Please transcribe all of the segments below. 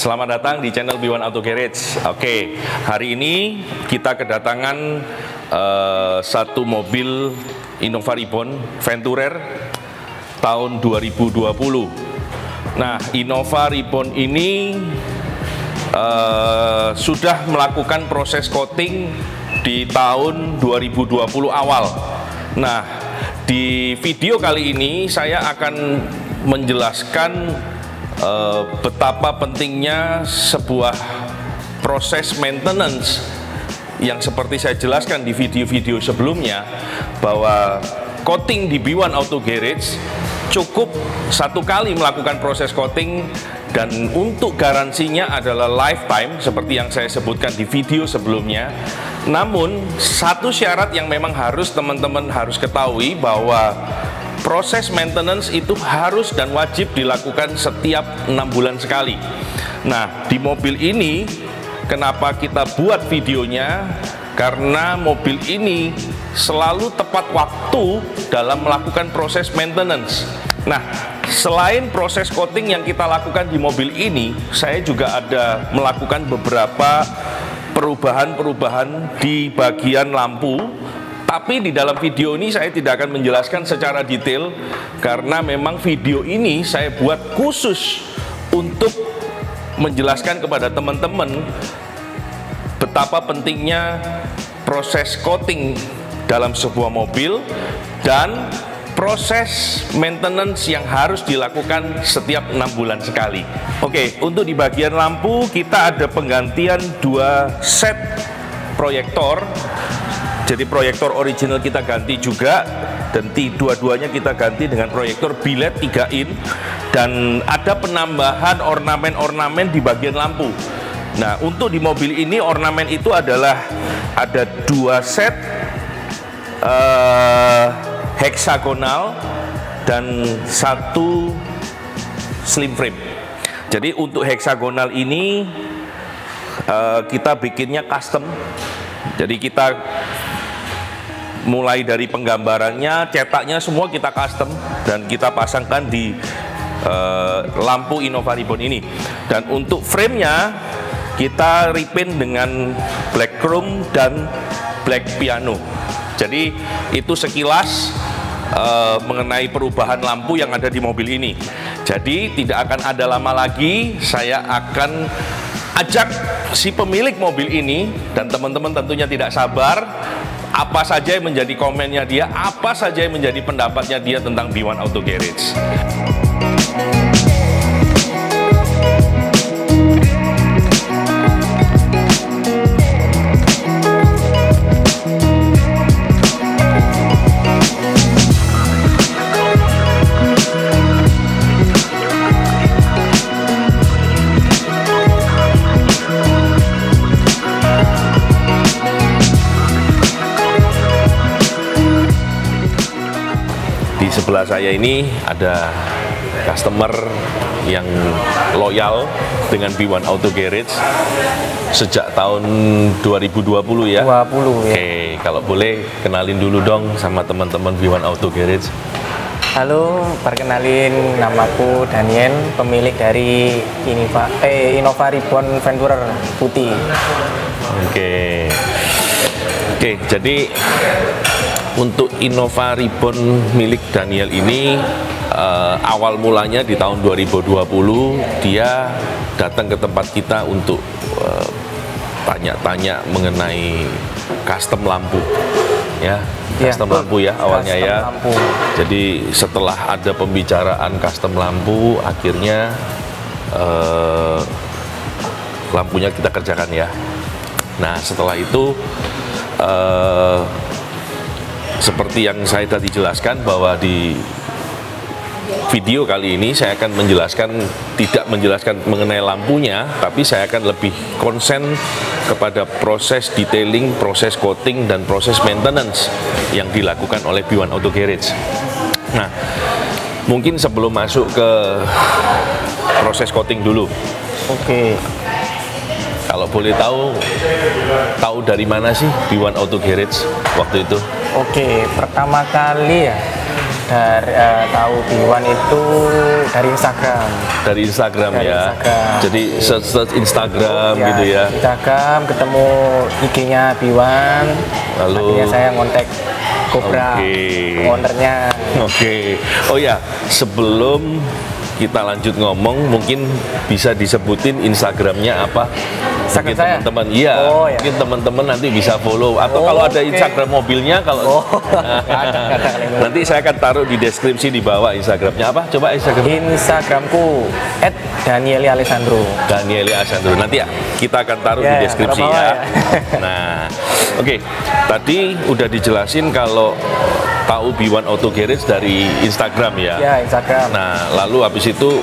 Selamat datang di channel B1 Auto Garage. Oke, hari ini kita kedatangan satu mobil Innova Reborn Venturer tahun 2020. Nah, Innova Reborn ini sudah melakukan proses coating di tahun 2020 awal. Nah, di video kali ini saya akan menjelaskan betapa pentingnya sebuah proses maintenance yang seperti saya jelaskan di video-video sebelumnya, bahwa coating di B1 Auto Garage cukup satu kali melakukan proses coating, dan untuk garansinya adalah lifetime seperti yang saya sebutkan di video sebelumnya. Namun satu syarat yang memang harus teman-teman harus ketahui, bahwa proses maintenance itu harus dan wajib dilakukan setiap 6 bulan sekali. Nah, di mobil ini kenapa kita buat videonya? Karena mobil ini selalu tepat waktu dalam melakukan proses maintenance. Nah, selain proses coating yang kita lakukan di mobil ini, saya juga ada melakukan beberapa perubahan-perubahan di bagian lampu. Tapi di dalam video ini saya tidak akan menjelaskan secara detail, karena memang video ini saya buat khusus untuk menjelaskan kepada teman-teman betapa pentingnya proses coating dalam sebuah mobil dan proses maintenance yang harus dilakukan setiap 6 bulan sekali. Oke, untuk di bagian lampu kita ada penggantian 2 set proyektor. Jadi proyektor original kita ganti juga, dan dua-duanya kita ganti dengan proyektor biled 3 in, dan ada penambahan ornamen-ornamen di bagian lampu. Nah, untuk di mobil ini ornamen itu adalah ada 2 set heksagonal dan 1 slim frame. Jadi untuk heksagonal ini kita bikinnya custom. Jadi kita mulai dari penggambarannya, cetaknya semua kita custom dan kita pasangkan di lampu Innova Reborn ini. Dan untuk frame-nya kita repaint dengan black chrome dan black piano. Jadi itu sekilas mengenai perubahan lampu yang ada di mobil ini. Jadi tidak akan ada lama lagi, saya akan ajak si pemilik mobil ini, dan teman-teman tentunya tidak sabar, apa saja yang menjadi komennya dia, apa saja yang menjadi pendapatnya dia tentang B1 Auto Garage. Sebelah saya ini ada customer yang loyal dengan B1 Auto Garage sejak tahun 2020 ya. 20 ya. Oke, kalau boleh kenalin dulu dong sama teman-teman B1 Auto Garage. Halo, perkenalin, namaku Daniel, pemilik dari Innova Reborn Venturer putih. Oke, jadi untuk Innova Reborn milik Daniel ini awal mulanya di tahun 2020 dia datang ke tempat kita untuk tanya-tanya mengenai custom lampu ya, custom lampu ya awalnya ya. Lampu. Jadi setelah ada pembicaraan custom lampu, akhirnya lampunya kita kerjakan ya. Nah, setelah itu seperti yang saya tadi jelaskan, bahwa di video kali ini saya akan tidak menjelaskan mengenai lampunya, tapi saya akan lebih konsen kepada proses detailing, proses coating, dan proses maintenance yang dilakukan oleh B1 Auto Garage. Nah, mungkin sebelum masuk ke proses coating dulu. Oke. Kalau boleh tahu dari mana sih B1 Auto Garage waktu itu? Oke, pertama kali ya dari tahu B1 itu dari Instagram. Dari Instagram Dari ya. Instagram. Jadi search Instagram gitu ya. Instagram ketemu IG-nya B1. Lalu Akhirnya saya ngontek Cobra, ownernya. Oke. Oh ya, sebelum kita lanjut ngomong, mungkin bisa disebutin Instagramnya apa? Mungkin Saya? teman-teman, iya. Oh, ya. Mungkin teman-teman nanti bisa follow. Atau kalau ada Instagram mobilnya, kalau nanti saya akan taruh di deskripsi di bawah Instagramnya apa? Coba Instagram. Instagramku @danieli_alessandro. Danieli Alessandro. Nanti ya kita akan taruh di deskripsi bawah ya. ya. Nah, oke. Tadi udah dijelasin kalau tahu B1 Auto Garage dari Instagram ya. Ya, Instagram. Nah, lalu habis itu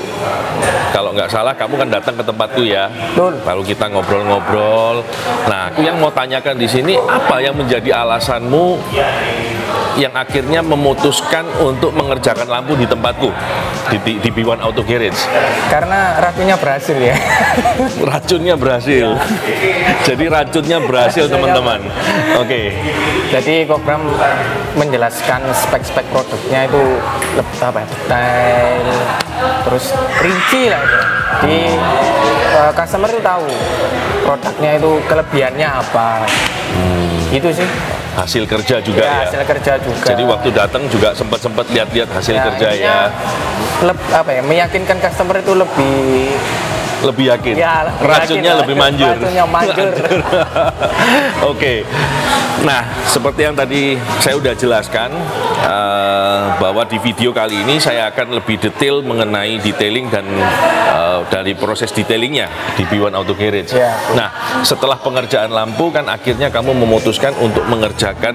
kalau nggak salah kamu kan datang ke tempatku ya. Betul. Lalu kita ngobrol-ngobrol. Nah, aku yang mau tanyakan di sini apa yang menjadi alasanmu yang akhirnya memutuskan untuk mengerjakan lampu di tempatku di B1 Auto Garage? Karena racunnya berhasil ya. Racunnya berhasil. Jadi racunnya berhasil teman-teman. Oke. Jadi Cobra menjelaskan spek-spek produknya itu apa ya, detail, terus rinci lah itu. Di customer itu tahu produknya itu kelebihannya apa. Itu sih. Hasil kerja juga ya. Hasil kerja juga. Jadi waktu datang juga sempat lihat-lihat hasil kerja ya. Apa ya, meyakinkan customer itu Lebih yakin. Ya, racunnya lebih manjur. Racunnya manjur. Oke. Nah, seperti yang tadi saya udah jelaskan bahwa di video kali ini saya akan lebih detail mengenai detailing dan dari proses detailingnya di B1 Auto Garage. Ya. Nah, setelah pengerjaan lampu kan akhirnya kamu memutuskan untuk mengerjakan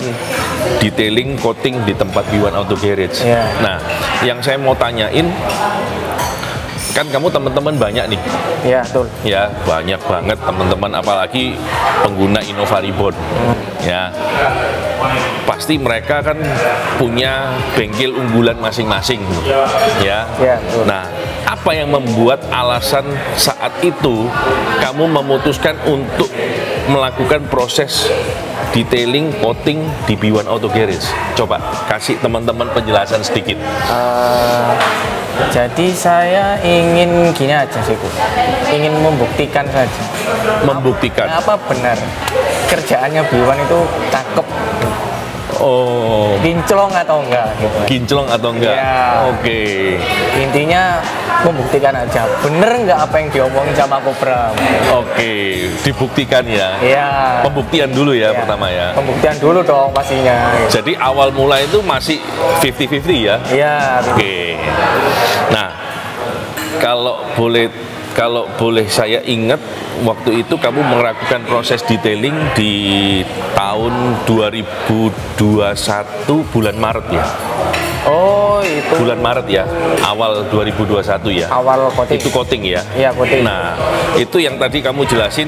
detailing coating di tempat B1 Auto Garage. Ya. Nah, yang saya mau tanyain, kan kamu teman-teman banyak nih. Ya, betul. Ya, banyak banget teman-teman, apalagi pengguna Innova Reborn. Ya, pasti mereka kan punya bengkel unggulan masing-masing. Ya. Ya, betul. Nah, apa yang membuat alasan saat itu kamu memutuskan untuk melakukan proses detailing coating di B1 Auto Garage? Coba kasih teman-teman penjelasan sedikit. Jadi saya ingin gini aja sih, Bu. Ingin membuktikan saja. Membuktikan. Apa benar kerjaannya B1 itu cakep, Oh, kinclong atau enggak gitu. kinclong atau enggak? Ya. Oke. Intinya membuktikan aja, bener nggak apa yang diomongin sama Cobra. Oke, dibuktikan ya. Iya. Pembuktian dulu ya, pertama ya. Pembuktian dulu dong pastinya. Jadi awal mula itu masih 50-50 ya? Iya. Oke. Nah, kalau boleh saya ingat, waktu itu kamu melakukan proses detailing di tahun 2021 bulan Maret ya? Oh, itu Bulan Maret ya? Awal 2021 ya? awal coating. Itu coating ya? Iya, coating. Nah, itu yang tadi kamu jelasin,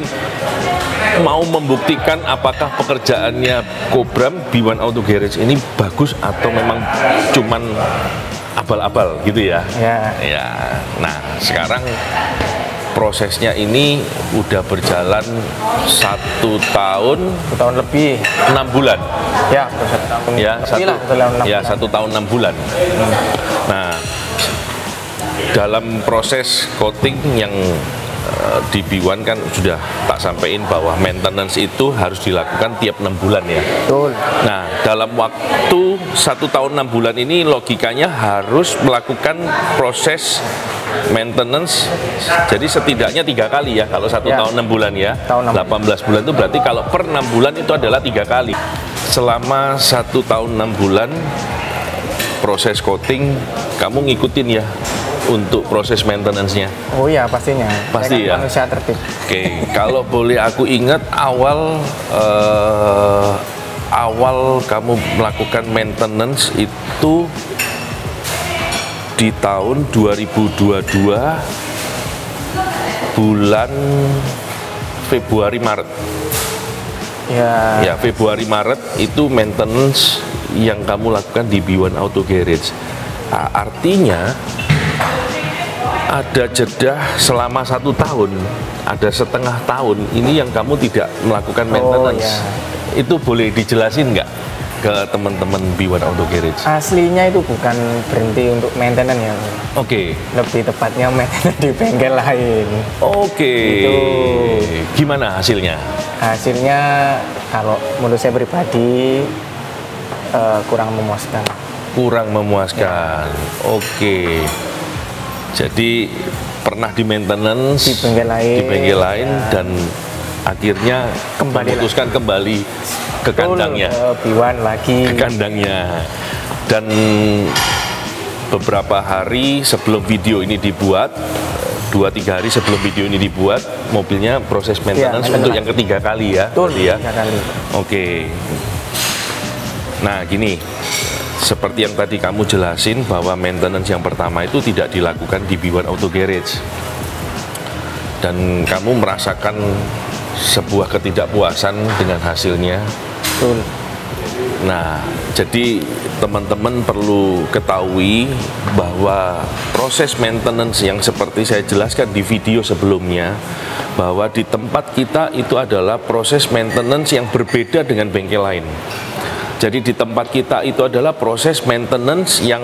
mau membuktikan apakah pekerjaannya Cobra B1 Auto Garage ini bagus atau memang cuman abal-abal gitu ya? Ya. Ya. Nah, sekarang prosesnya ini udah berjalan 1 tahun 1 tahun lebih. 6 bulan. Ya, 1 tahun. Ya, lebih lah, 1 tahun 6 bulan. Nah, dalam proses coating yang di B1 kan sudah tak sampaikan bahwa maintenance itu harus dilakukan tiap 6 bulan ya. Betul. Nah, dalam waktu 1 tahun 6 bulan ini logikanya harus melakukan proses maintenance. Jadi setidaknya 3 kali ya kalau 1 Ya. tahun 6 bulan ya. Tahun 6. 18 bulan itu berarti kalau per 6 bulan itu adalah 3 kali. Selama 1 tahun 6 bulan proses coating kamu ngikutin ya untuk proses maintenance-nya. Oh iya, pastinya. Pasti Saya kan ya. manusia tertib. Oke, kalau boleh aku ingat awal kamu melakukan maintenance itu di tahun 2022 bulan Februari Maret. Ya. Ya, Februari Maret itu maintenance yang kamu lakukan di B1 Auto Garage. Nah, artinya ada jeda selama 1 tahun, ada setengah tahun ini yang kamu tidak melakukan maintenance. Ya. Itu boleh dijelasin nggak? ke teman-teman B1 Auto Garage? Aslinya itu bukan berhenti untuk maintenance ya. Oke. Lebih tepatnya maintenance di bengkel lain. Oke. Itu. Gimana hasilnya? Hasilnya kalau menurut saya pribadi kurang memuaskan. Kurang memuaskan. Oke. Jadi pernah di maintenance Di bengkel lain, ya. Dan akhirnya memutuskan kembali ke kandangnya. B1 lagi. Ke kandangnya. Dan beberapa hari sebelum video ini dibuat, 2-3 hari sebelum video ini dibuat, mobilnya proses maintenance untuk yang ketiga kali ya. Betul, ya. 3 kali. Oke. Nah, gini. Seperti yang tadi kamu jelasin bahwa maintenance yang pertama itu tidak dilakukan di B1 Auto Garage. Dan kamu merasakan sebuah ketidakpuasan dengan hasilnya. Betul. Nah, jadi teman-teman perlu ketahui bahwa proses maintenance yang seperti saya jelaskan di video sebelumnya, bahwa di tempat kita itu adalah proses maintenance yang berbeda dengan bengkel lain. Jadi di tempat kita itu adalah proses maintenance yang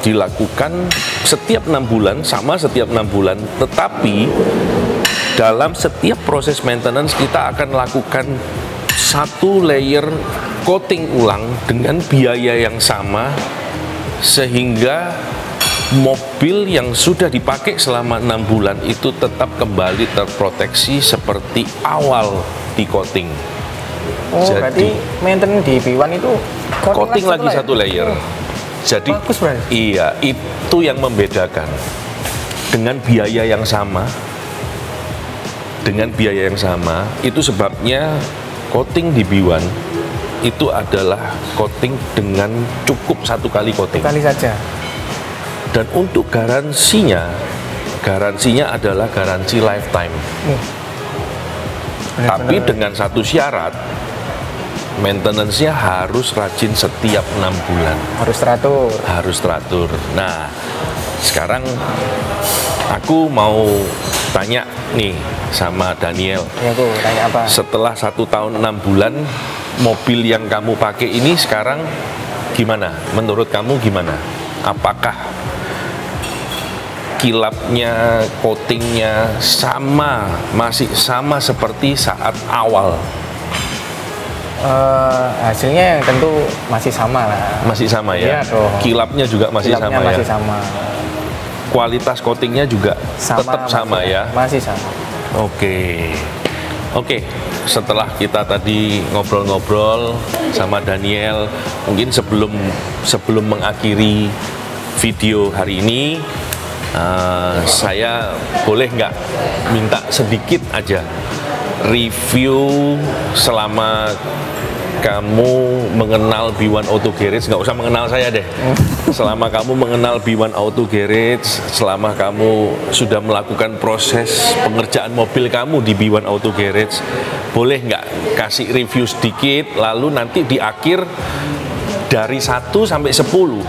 dilakukan setiap 6 bulan, sama setiap 6 bulan. Tetapi dalam setiap proses maintenance kita akan lakukan satu layer coating ulang dengan biaya yang sama, sehingga mobil yang sudah dipakai selama 6 bulan itu tetap kembali terproteksi seperti awal di coating. Oh, berarti maintenance di B1 itu coating lagi satu layer. Jadi bagus, berarti. Iya, itu yang membedakan. Dengan biaya yang sama, itu sebabnya coating di B1 itu adalah coating dengan cukup 1 kali coating. Kali saja. Dan untuk garansinya adalah garansi lifetime. Tapi dengan satu syarat, maintenance-nya harus rajin setiap 6 bulan. Harus teratur. Nah, sekarang aku mau tanya nih sama Daniel. Ya, Bu, tanya apa? Setelah 1 tahun 6 bulan, mobil yang kamu pakai ini sekarang gimana? Menurut kamu gimana? Apakah kilapnya, coatingnya masih sama seperti saat awal? Hasilnya yang tentu masih sama lah. Masih sama ya? Iya dong. Kilapnya juga masih sama ya? Masih sama. Kualitas coatingnya juga tetap sama ya? Masih sama. Oke. Setelah kita tadi ngobrol-ngobrol sama Daniel, mungkin sebelum mengakhiri video hari ini, saya boleh nggak minta sedikit aja review selama kamu mengenal B1 Auto Garage, nggak usah mengenal saya deh. Selama kamu mengenal B1 Auto Garage, selama kamu sudah melakukan proses pengerjaan mobil kamu di B1 Auto Garage, boleh nggak kasih review sedikit, lalu nanti di akhir dari 1 sampai 10,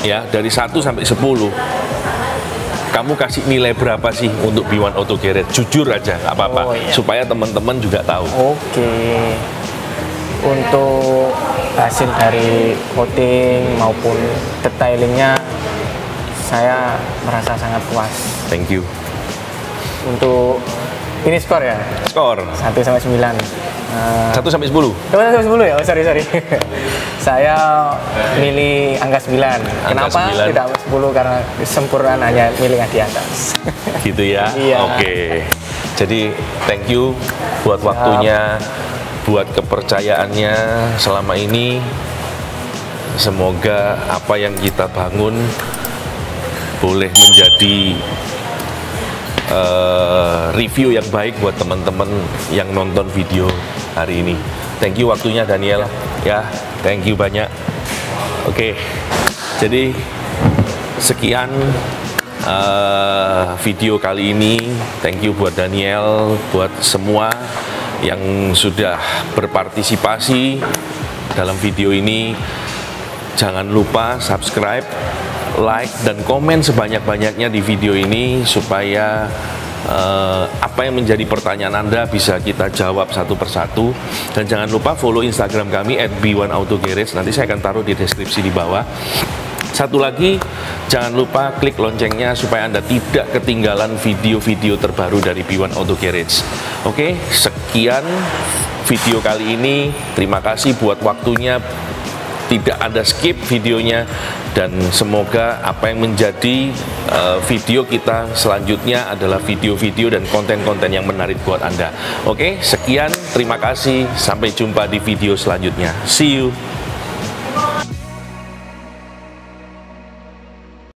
ya, dari 1 sampai 10, kamu kasih nilai berapa sih untuk B1 Auto Garage? Jujur aja, nggak apa-apa, supaya teman-teman juga tahu. Oke. Untuk hasil dari coating maupun detailingnya, saya merasa sangat puas. Thank you. Untuk ini skor ya? Skor 1 sampai 9. 1 sampai 10. 1 sampai 10 ya? Oh, sorry. Saya milih angka 9. Kenapa 9. tidak 10? Karena kesempurnaan hanya milih yang di atas. Gitu ya? Iya. Oke. Jadi thank you buat waktunya, buat kepercayaannya selama ini. Semoga apa yang kita bangun boleh menjadi review yang baik buat teman-teman yang nonton video hari ini. Thank you waktunya Daniel, ya, thank you banyak. Oke, jadi sekian video kali ini. Thank you buat Daniel, buat semua yang sudah berpartisipasi dalam video ini. Jangan lupa subscribe, like, dan komen sebanyak-banyaknya di video ini supaya apa yang menjadi pertanyaan Anda bisa kita jawab satu persatu. Dan jangan lupa follow Instagram kami @b1autogarage, nanti saya akan taruh di deskripsi di bawah. Satu lagi, jangan lupa klik loncengnya supaya Anda tidak ketinggalan video-video terbaru dari B1 Auto Garage. Oke, sekian video kali ini. Terima kasih buat waktunya. Tidak ada skip videonya, dan semoga apa yang menjadi video kita selanjutnya adalah video-video dan konten-konten yang menarik buat Anda. Oke, sekian, terima kasih, sampai jumpa di video selanjutnya. See you.